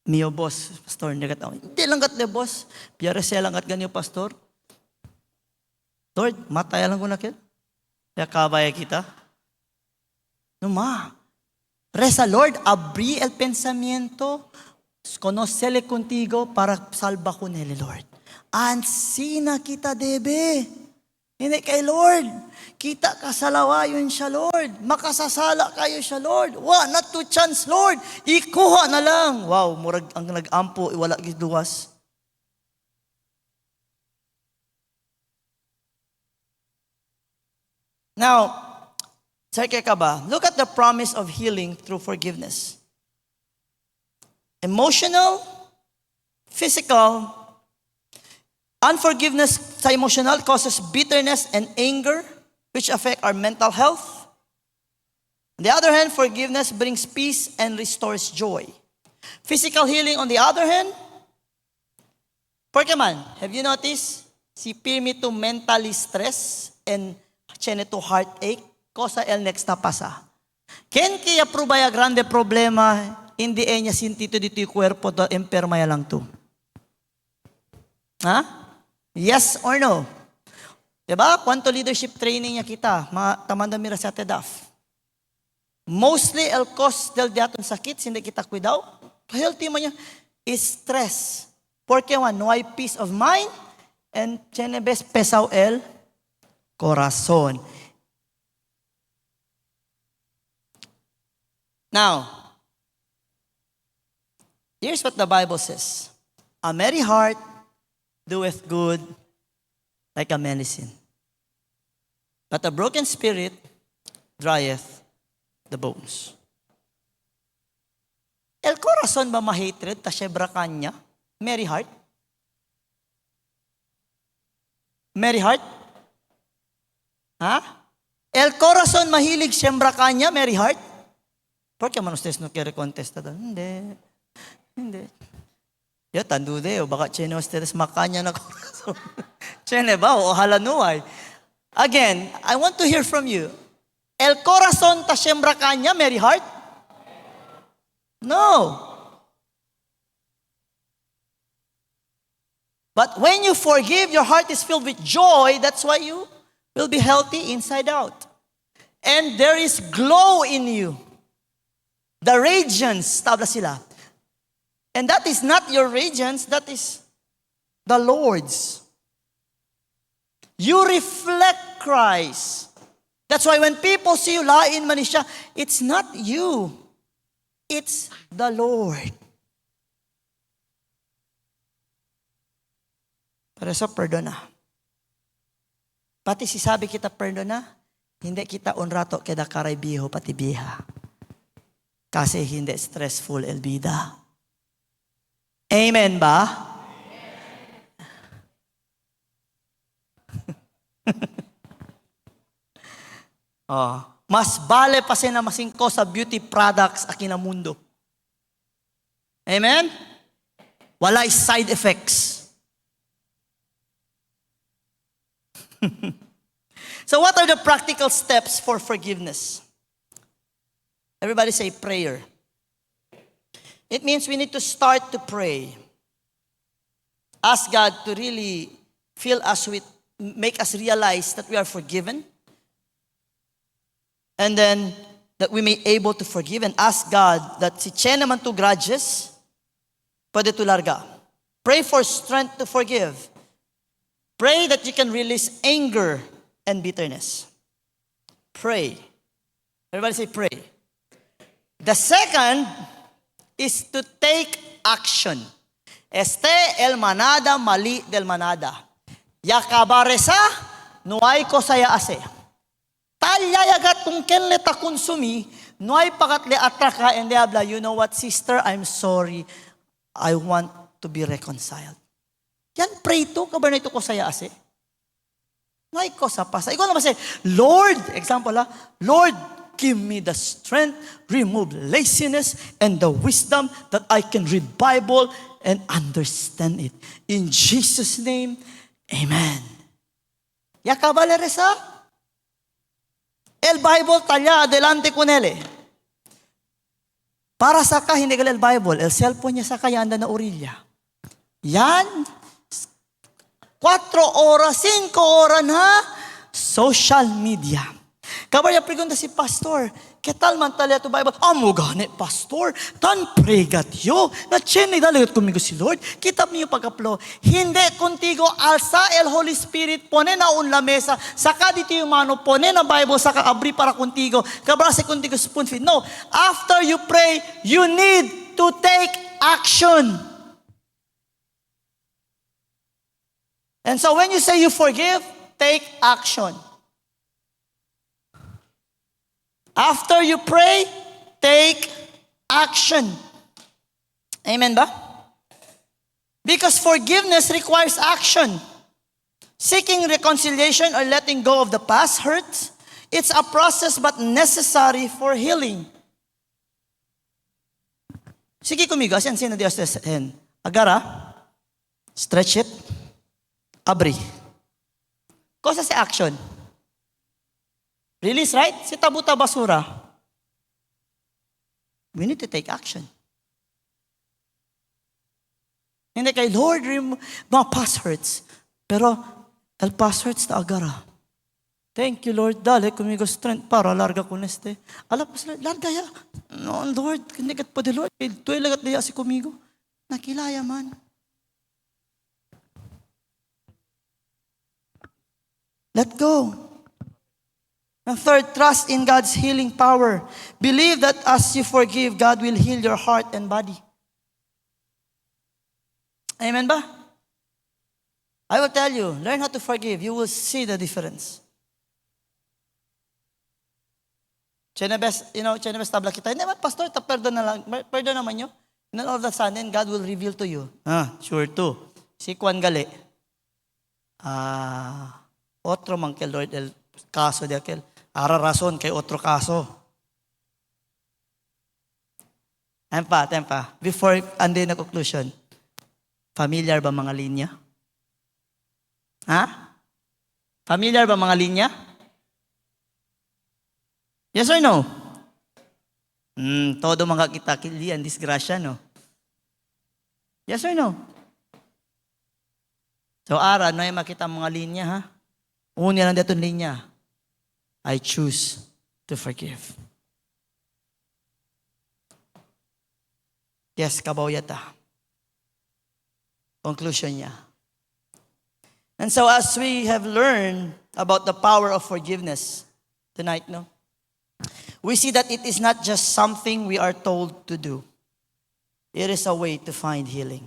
Mio boss, pastor, niya kat hindi lang kat le boss. Piyara siya lang kat ganyo, pastor. Lord, mataya lang ko na kaya. Kaya kabaya kita. No ma. Reza, Lord, abrí el pensamiento, conocele contigo para salva con él, Lord. Ansina kita debe. Hindi kay Lord. Kita kasalawayon siya, Lord. Makasasala kayo siya, Lord. Not to chance, Lord. Ikuha na lang. Wow, murag ang nag-ampo, wala giduwas. Now, Sarke ka ba? Look at the promise of healing through forgiveness. Emotional, physical, unforgiveness sa emotional causes bitterness and anger, which affect our mental health. On the other hand, forgiveness brings peace and restores joy. Physical healing, on the other hand, porque man, have you noticed? me to mentally stress and tiene to heartache, cosa el next na pasa. Ken kaya prubaya grande problema, hindi niya sintito dito yung kwerpo to, empermaya lang to. Ha? Yes or no? Diba? Kwanto leadership training niya kita, mga tamanda mira sa TEDAF. Mostly, el cause del diaton sakit, hindi kita cuidado. Healthy mo niya is stress. Porque no hay peace of mind, and tiene bes pesaw el corazon. Now, here's what the Bible says. A merry heart doeth good like a medicine. But a broken spirit drieth the bones. El corazon ba ma-hatred ta syebra kanya? Merry heart? Merry heart? Ha? El corazon mahilig syembra kanya, merry heart? Porque man ustedes no quiere contestar. Hindi. Hindi. Yo tandude o baka chene ustedes makanya na corazon. Chene ba o halanuay? Again, I want to hear from you. El corazon ta syembra kanya, merry heart? No. But when you forgive, your heart is filled with joy. That's why you will be healthy inside out. And there is glow in you. The radiance, tabla sila. And that is not your radiance, that is the Lord's. You reflect Christ. That's why when people see you lain man siya, it's not you. It's the Lord. Para sa perdona. Pati si sabi kita perdona, hindi kita unrato keda karay biho pati biha. Kasi hindi stressful el vida. Amen ba? Oh, mas bale pa na masingko sa beauty products akin na mundo. Amen? Walay side effects. So what are the practical steps for forgiveness? Everybody say prayer. It means we need to start to pray. Ask God to really fill us with, make us realize that we are forgiven. And then that we may able to forgive and ask God that si tiyan naman to grudges, pwede to larga. Pray for strength to forgive. Pray that you can release anger and bitterness. Pray. Everybody say pray. The second is to take action. Este el manada mali del manada. Yakabaresa no hay cosa ya hace. Talyayagat kung kenle ta konsumi, no hay pakatle atraka and diabla. You know what, sister? I'm sorry. I want to be reconciled. Yan pray to, kabar na ito ko saya ase. Ngay ko sa pasa. Ikaw naman say, Lord, example Lord, give me the strength, remove laziness, and the wisdom that I can read Bible and understand it. In Jesus' name, amen. Yakabaleresa, el Bible talya adelante con ele. Para sa ka, hindi ka el Bible, el cellphone niya sa kaya anda na orilla. Yan, 4 oras, 5 oras na social media. Kabaya pregunta si pastor, ketal man talya to Bible? Amo gani, pastor, tan pregat yo, na chene dalagot kumigo si Lord, kitap niyo pagkaplo, hindi contigo, alsa el Holy Spirit, pone na un la mesa, saka dito yung mano, pone na Bible, saka abri para contigo, kabrase contigo spoon feed. No, after you pray, you need to take action. And so when you say you forgive, take action. After you pray, take action. Amen ba? Because forgiveness requires action. Seeking reconciliation or letting go of the past hurts. It's a process but necessary for healing. Sige kumigo, asan sino Dios hen. Agara, stretch it. Abri. Cosa sa action. Release, right? Si tabuta basura. We need to take action. Hindi kay Lord, mga past hurts. Pero, el past hurts na agara. Thank you, Lord. Dale, kumigo strength para larga ko neste. Alam pa sila, larga ya. No, Lord, hindi kat pa di Lord. Tuwi lagat diya si kumigo. Nakilaya man. Let go. And third, trust in God's healing power. Believe that as you forgive, God will heal your heart and body. Amen ba? I will tell you, learn how to forgive. You will see the difference. Chenebes tabla kita. Hindi, pastor, perdon na lang. Perdon naman nyo. And then all of a sudden, God will reveal to you. Sure too. Si Juan Gali. Otro man kay Lord el kaso de aquel. Ara rason kay otro kaso. Tempa. Before andi na conclusion. Familiar ba mga linya? Familiar ba mga linya? Yes or no? Todo mga kita kilian, disgrasya, no? Yes or no? So, ara, no yung makita mga linya, ha? Unya lang dito linya. I choose to forgive. Yes, kabaw yata. Conclusion niya. And so as we have learned about the power of forgiveness tonight, no? We see that it is not just something we are told to do. It is a way to find healing.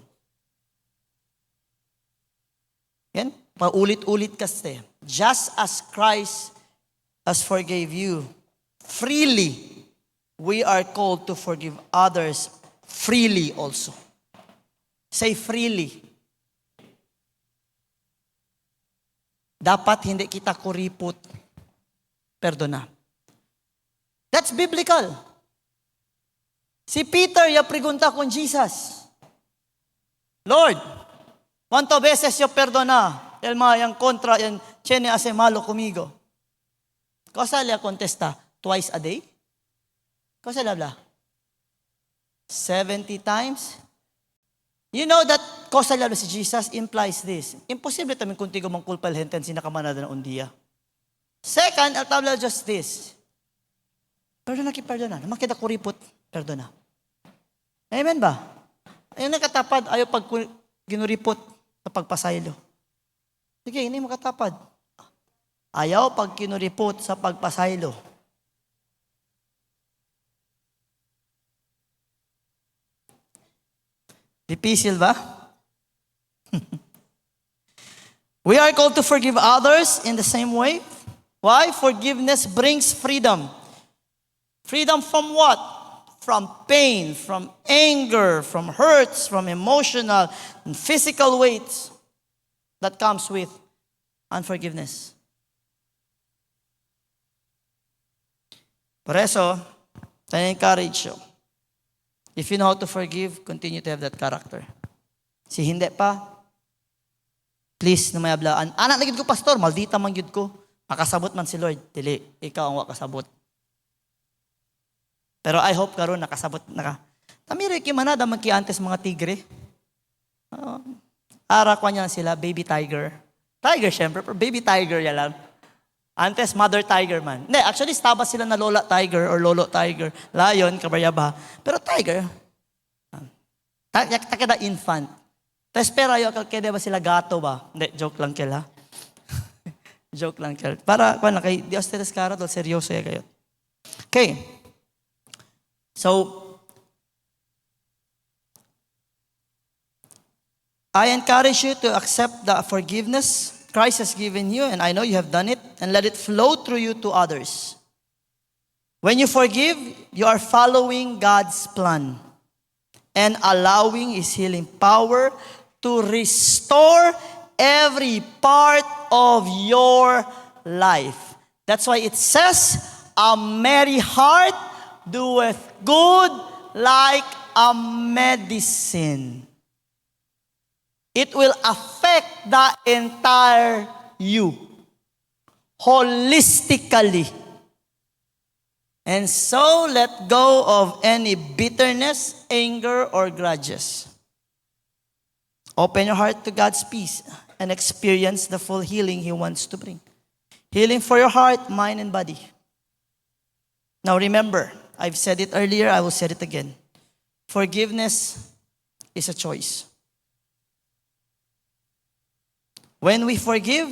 Yan, paulit-ulit kasi. Just as Christ has forgave you freely, we are called to forgive others freely also. Say freely. Dapat hindi kita kuripot. Perdona. That's biblical. Si Peter, pregunta con Jesus. Lord, ¿cuántas veces yo perdona el yang contra, yang tiene hace malo conmigo? Cosa le contesta? Twice a day? Cosa le habla? 70 times? You know that cosa le habla si Jesus implies this. Imposible también contigo mangkulpa el gente sin nakamanada na un día. Second, al tabla just this. Perdona. Naman kita kuripot, perdona. Amen ba? Ayun nakatapad, ayaw pag ginuripot sa pagpasaylo. Sige, hindi mo katapad. Ayaw pag kinuripot sa pagpasaylo. Difícil ba? We are called to forgive others in the same way. Why? Forgiveness brings freedom. Freedom from what? From pain, from anger, from hurts, from emotional and physical weights that comes with unforgiveness. Por eso, I encourage you. If you know how to forgive, continue to have that character. Si hindi pa, please na may ablaan. Anak na gid ko, pastor, maldita man gid ko. Makasabot man si Lord. Dili, ikaw ang wakasabot. Pero I hope karon nakasabot na ka. Tamiri kimanada magkiantes mga tigre. Ara kwa niya sila, baby tiger. Tiger syempre, pero baby tiger ya lang. Antes, mother tiger man. Hindi, actually, staba sila na lola tiger or lolo tiger. Lion, kabayaba. Pero tiger, takeda infant. Tapos pero ayo, kaya ba sila gato ba? Hindi, joke lang kila. Joke lang kila. Para, kay Dios te descara, dol seryoso ya kayo. Okay. So, I encourage you to accept the forgiveness Christ has given you, and I know you have done it, and let it flow through you to others. When you forgive, you are following God's plan and allowing His healing power to restore every part of your life. That's why it says, a merry heart doeth good like a medicine. It will affect the entire you. holistically. And so let go of any bitterness, anger, or grudges. Open your heart to God's peace and experience the full healing He wants to bring. Healing for your heart, mind, and body. Now remember, I've said it earlier, I will say it again. Forgiveness is a choice. When we forgive,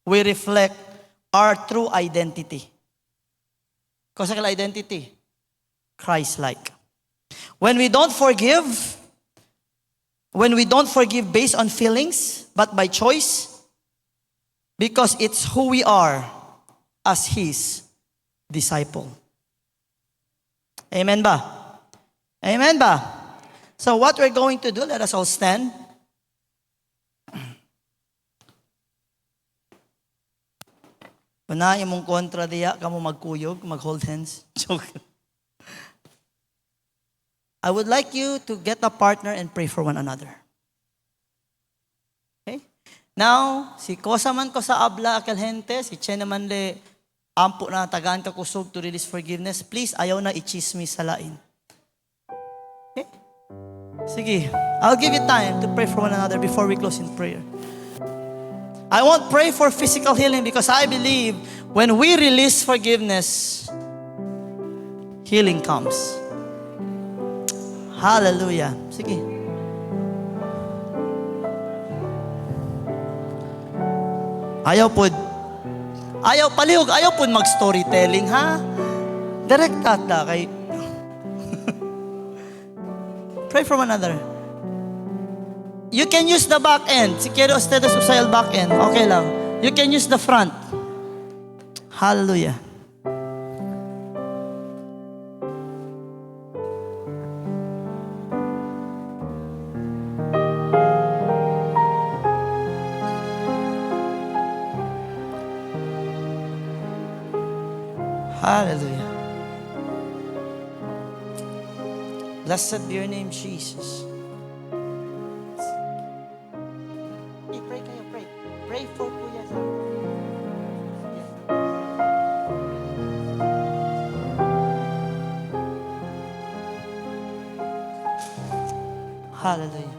we reflect our true identity. Kung identity? Christ-like. When we don't forgive based on feelings, but by choice, because it's who we are as His disciple. Amen ba? Amen ba? So what we're going to do, let us all stand. Panahin mong kontra diya, kamo magkuyog, mag-hold hands. Joke. I would like you to get a partner and pray for one another. Okay? Now, si Kosa man ko sa abla akal gente, si Chen naman le ampo na tagaan ka kusog to release forgiveness. Please, ayaw na i-chismis sa lain. Okay? Sige, I'll give you time to pray for one another before we close in prayer. I won't pray for physical healing because I believe when we release forgiveness, healing comes. Hallelujah. Sige. Ayaw pod mag-storytelling, ha? Direct ata kay pray for one another. You can use the back end. Si quiero ustedes usar el back end. Okay lang. You can use the front. Hallelujah. Hallelujah. Blessed be your name, Jesus. Pray for Kuya Zach. Hallelujah.